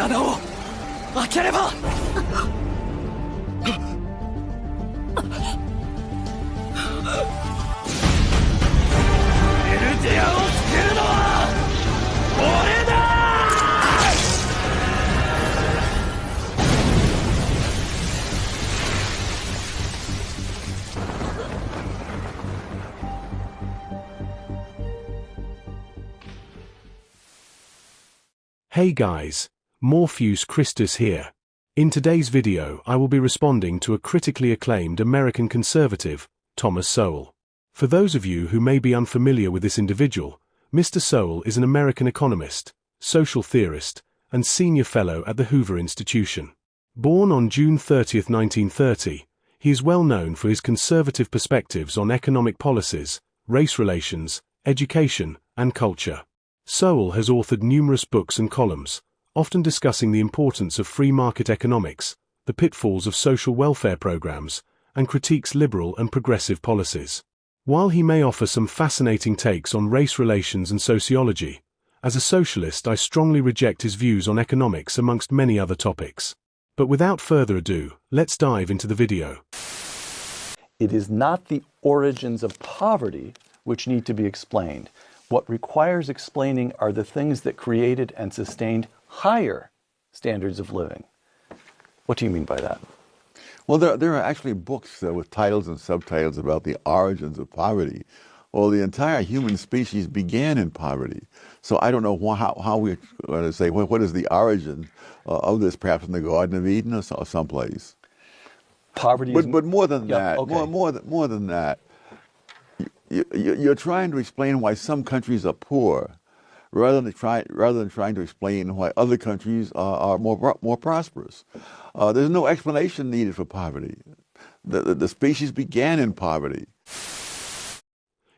穴を開ければ。エルディアを救うのは俺だ。Hey guys, Morpheus Christus here. In today's video I will be responding to a critically acclaimed American conservative, Thomas Sowell. For those of you who may be unfamiliar with this individual, Mr. Sowell is an American economist, social theorist, and senior fellow at the Hoover Institution. Born on June 30, 1930, he is well known for his conservative perspectives on economic policies, race relations, education, and culture. Sowell has authored numerous books and columns, often discussing the importance of free market economics, the pitfalls of social welfare programs, and critiques liberal and progressive policies. While he may offer some fascinating takes on race relations and sociology, as a socialist I strongly reject his views on economics amongst many other topics. But without further ado, let's dive into the video. It is not the origins of poverty which need to be explained. What requires explaining are the things that created and sustained higher standards of living. What do you mean by that? Well, there are actually books with titles and subtitles about the origins of poverty. Well, the entire human species began in poverty. So I don't know how we're going to say, what is the origin of this, perhaps in the Garden of Eden or someplace. Poverty but more than that, okay. more than that, you're trying to explain why some countries are poor, rather than trying to explain why other countries are more prosperous. There's no explanation needed for poverty. The species began in poverty.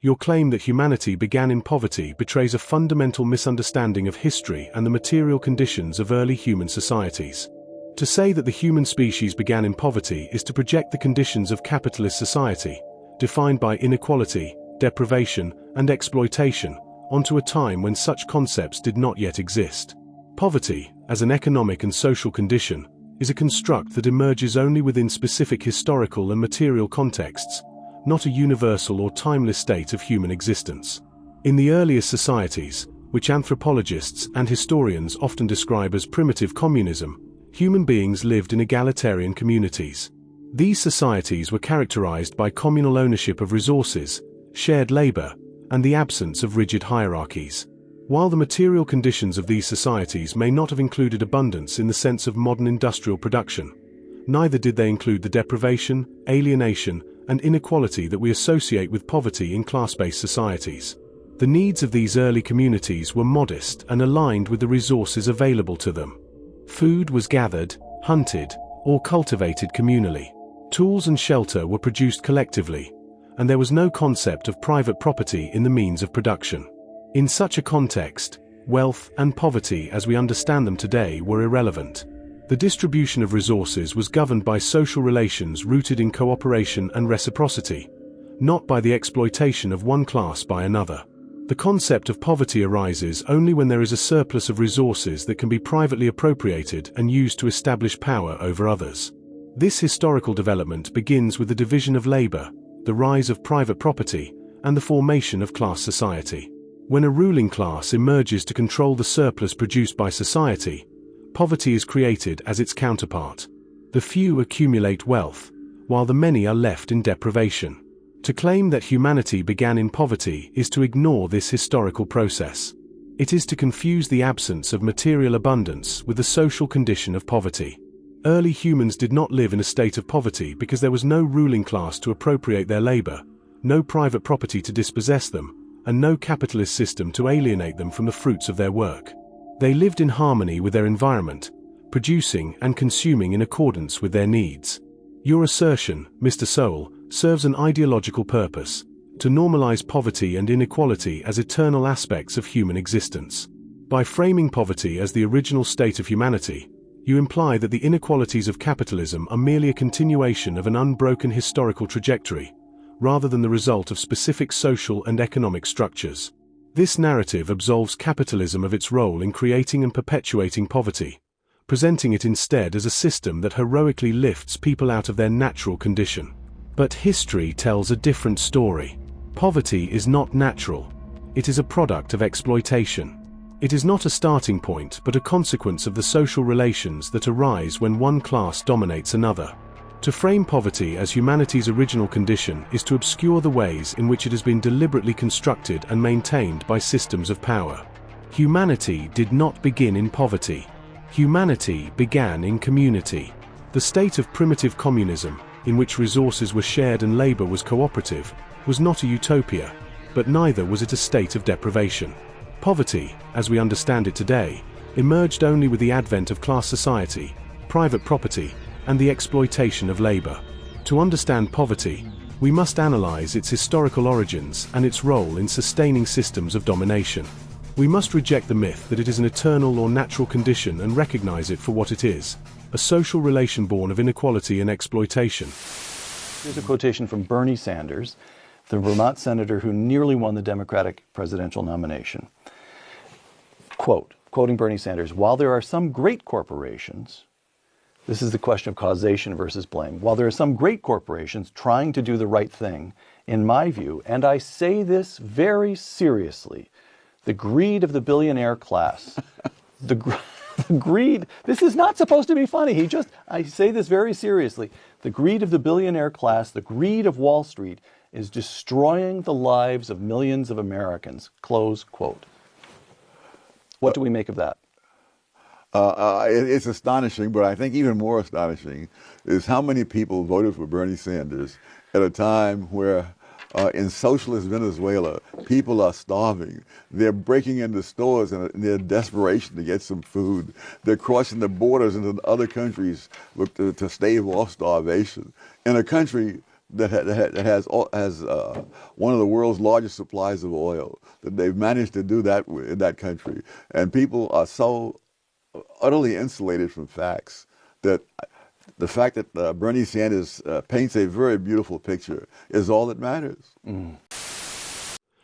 Your claim that humanity began in poverty betrays a fundamental misunderstanding of history and the material conditions of early human societies. To say that the human species began in poverty is to project the conditions of capitalist society, defined by inequality, deprivation, and exploitation, onto a time when such concepts did not yet exist. Poverty, as an economic and social condition, is a construct that emerges only within specific historical and material contexts, not a universal or timeless state of human existence. In the earliest societies, which anthropologists and historians often describe as primitive communism, human beings lived in egalitarian communities. These societies were characterized by communal ownership of resources, shared labor, and the absence of rigid hierarchies. While the material conditions of these societies may not have included abundance in the sense of modern industrial production, neither did they include the deprivation, alienation, and inequality that we associate with poverty in class-based societies. The needs of these early communities were modest and aligned with the resources available to them. Food was gathered, hunted, or cultivated communally. Tools and shelter were produced collectively, and there was no concept of private property in the means of production. In such a context, wealth and poverty as we understand them today were irrelevant. The distribution of resources was governed by social relations rooted in cooperation and reciprocity, not by the exploitation of one class by another. The concept of poverty arises only when there is a surplus of resources that can be privately appropriated and used to establish power over others. This historical development begins with the division of labor, the rise of private property, and the formation of class society. When a ruling class emerges to control the surplus produced by society, poverty is created as its counterpart. The few accumulate wealth, while the many are left in deprivation. To claim that humanity began in poverty is to ignore this historical process. It is to confuse the absence of material abundance with the social condition of poverty. Early humans did not live in a state of poverty because there was no ruling class to appropriate their labor, no private property to dispossess them, and no capitalist system to alienate them from the fruits of their work. They lived in harmony with their environment, producing and consuming in accordance with their needs. Your assertion, Mr. Sowell, serves an ideological purpose: to normalize poverty and inequality as eternal aspects of human existence. By framing poverty as the original state of humanity, you imply that the inequalities of capitalism are merely a continuation of an unbroken historical trajectory, rather than the result of specific social and economic structures. This narrative absolves capitalism of its role in creating and perpetuating poverty, presenting it instead as a system that heroically lifts people out of their natural condition. But history tells a different story. Poverty is not natural. It is a product of exploitation. It is not a starting point but a consequence of the social relations that arise when one class dominates another. To frame poverty as humanity's original condition is to obscure the ways in which it has been deliberately constructed and maintained by systems of power. Humanity did not begin in poverty. Humanity began in community. The state of primitive communism, in which resources were shared and labor was cooperative, was not a utopia, but neither was it a state of deprivation. Poverty, as we understand it today, emerged only with the advent of class society, private property, and the exploitation of labor. To understand poverty, we must analyze its historical origins and its role in sustaining systems of domination. We must reject the myth that it is an eternal or natural condition and recognize it for what it is, a social relation born of inequality and exploitation. Here's a quotation from Bernie Sanders, the Vermont senator who nearly won the Democratic presidential nomination. Quote, quoting Bernie Sanders, "While there are some great corporations," this is the question of causation versus blame, "while there are some great corporations trying to do the right thing, in my view, and I say this very seriously, the greed of the billionaire class," the greed, this is not supposed to be funny, I say this very seriously, "the greed of the billionaire class, the greed of Wall Street, is destroying the lives of millions of Americans," close quote. What do we make of that? It's astonishing, but I think even more astonishing is how many people voted for Bernie Sanders at a time where in socialist Venezuela, people are starving. They're breaking into stores in their desperation to get some food. They're crossing the borders into other countries to stave off starvation. In a country that has one of the world's largest supplies of oil, that they've managed to do that in that country. And people are so utterly insulated from facts that the fact that Bernie Sanders paints a very beautiful picture is all that matters.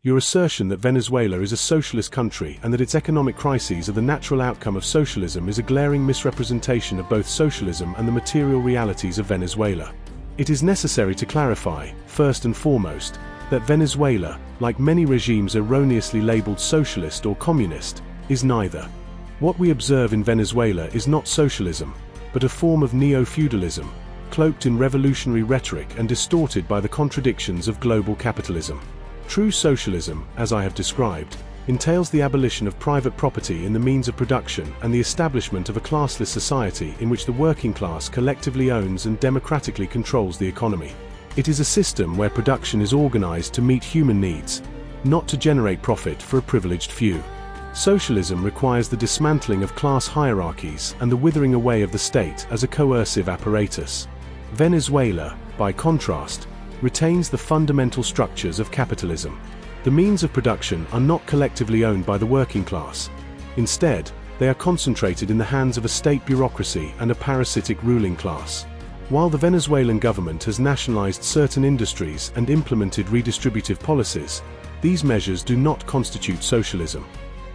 Your assertion that Venezuela is a socialist country and that its economic crises are the natural outcome of socialism is a glaring misrepresentation of both socialism and the material realities of Venezuela. It is necessary to clarify, first and foremost, that Venezuela, like many regimes erroneously labeled socialist or communist, is neither. What we observe in Venezuela is not socialism, but a form of neo-feudalism, cloaked in revolutionary rhetoric and distorted by the contradictions of global capitalism. True socialism, as I have described, entails the abolition of private property in the means of production and the establishment of a classless society in which the working class collectively owns and democratically controls the economy. It is a system where production is organized to meet human needs, not to generate profit for a privileged few. Socialism requires the dismantling of class hierarchies and the withering away of the state as a coercive apparatus. Venezuela, by contrast, retains the fundamental structures of capitalism. The means of production are not collectively owned by the working class. Instead, they are concentrated in the hands of a state bureaucracy and a parasitic ruling class. While the Venezuelan government has nationalized certain industries and implemented redistributive policies, these measures do not constitute socialism.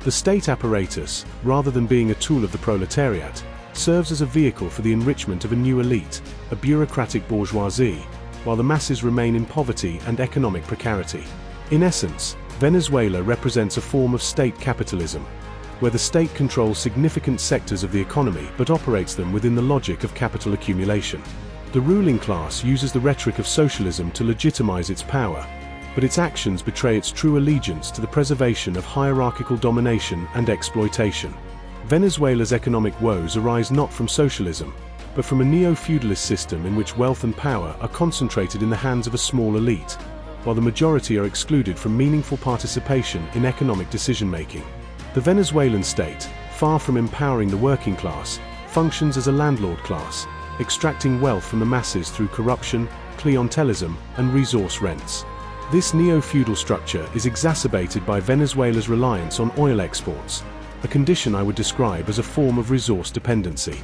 The state apparatus, rather than being a tool of the proletariat, serves as a vehicle for the enrichment of a new elite, a bureaucratic bourgeoisie, while the masses remain in poverty and economic precarity. In essence, Venezuela represents a form of state capitalism, where the state controls significant sectors of the economy but operates them within the logic of capital accumulation. The ruling class uses the rhetoric of socialism to legitimize its power, but its actions betray its true allegiance to the preservation of hierarchical domination and exploitation. Venezuela's economic woes arise not from socialism, but from a neo-feudalist system in which wealth and power are concentrated in the hands of a small elite, while the majority are excluded from meaningful participation in economic decision-making. The Venezuelan state, far from empowering the working class, functions as a landlord class, extracting wealth from the masses through corruption, clientelism, and resource rents. This neo-feudal structure is exacerbated by Venezuela's reliance on oil exports, a condition I would describe as a form of resource dependency.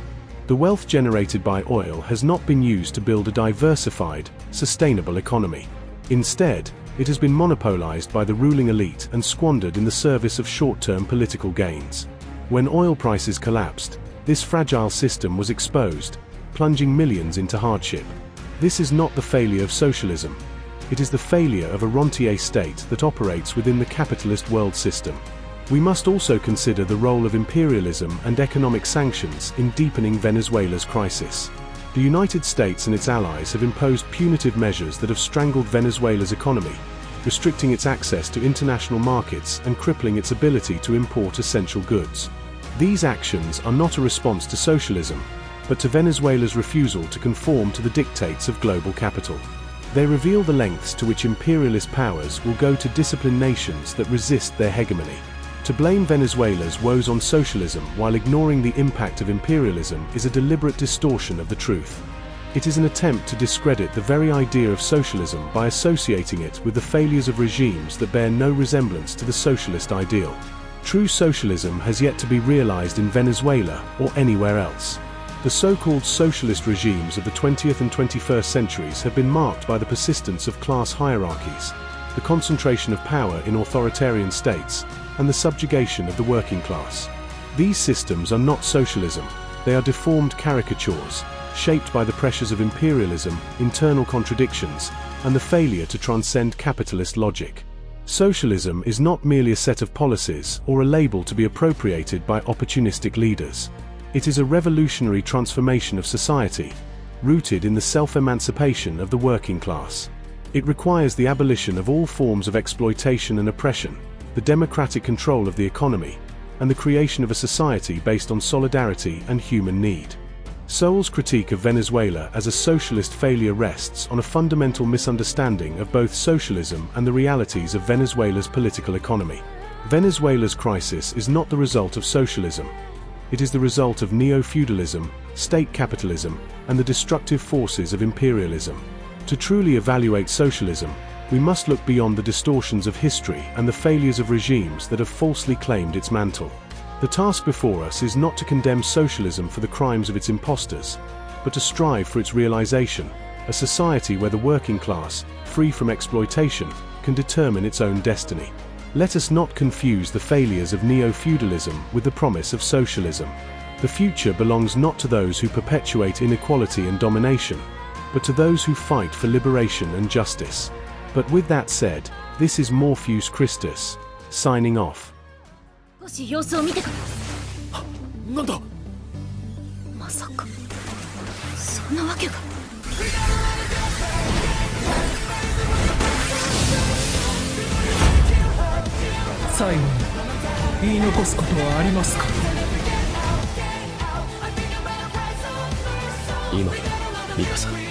The wealth generated by oil has not been used to build a diversified, sustainable economy. Instead, it has been monopolized by the ruling elite and squandered in the service of short-term political gains. When oil prices collapsed, This fragile system was exposed, plunging millions into hardship. This is not the failure of socialism. It is the failure of a rentier state that operates within the capitalist world system. We must also consider the role of imperialism and economic sanctions in deepening Venezuela's crisis. The United States and its allies have imposed punitive measures that have strangled Venezuela's economy, restricting its access to international markets and crippling its ability to import essential goods. These actions are not a response to socialism, but to Venezuela's refusal to conform to the dictates of global capital. They reveal the lengths to which imperialist powers will go to discipline nations that resist their hegemony. To blame Venezuela's woes on socialism while ignoring the impact of imperialism is a deliberate distortion of the truth. It is an attempt to discredit the very idea of socialism by associating it with the failures of regimes that bear no resemblance to the socialist ideal. True socialism has yet to be realized in Venezuela or anywhere else. The so-called socialist regimes of the 20th and 21st centuries have been marked by the persistence of class hierarchies, the concentration of power in authoritarian states, and the subjugation of the working class. These systems are not socialism, they are deformed caricatures, shaped by the pressures of imperialism, internal contradictions, and the failure to transcend capitalist logic. Socialism is not merely a set of policies or a label to be appropriated by opportunistic leaders. It is a revolutionary transformation of society, rooted in the self-emancipation of the working class. It requires the abolition of all forms of exploitation and oppression, the democratic control of the economy, and the creation of a society based on solidarity and human need. Sowell's critique of Venezuela as a socialist failure rests on a fundamental misunderstanding of both socialism and the realities of Venezuela's political economy. Venezuela's crisis is not the result of socialism. It is the result of neo-feudalism, state capitalism, and the destructive forces of imperialism. To truly evaluate socialism, we must look beyond the distortions of history and the failures of regimes that have falsely claimed its mantle. The task before us is not to condemn socialism for the crimes of its impostors, but to strive for its realization, a society where the working class, free from exploitation, can determine its own destiny. Let us not confuse the failures of neo-feudalism with the promise of socialism. The future belongs not to those who perpetuate inequality and domination, but to those who fight for liberation and justice. But with that said, this is Morpheus Christus, signing off. 少し様子を見てから。なんだ。まさかそんなわけが。最後に言い残すことはありますか。今だミカさん。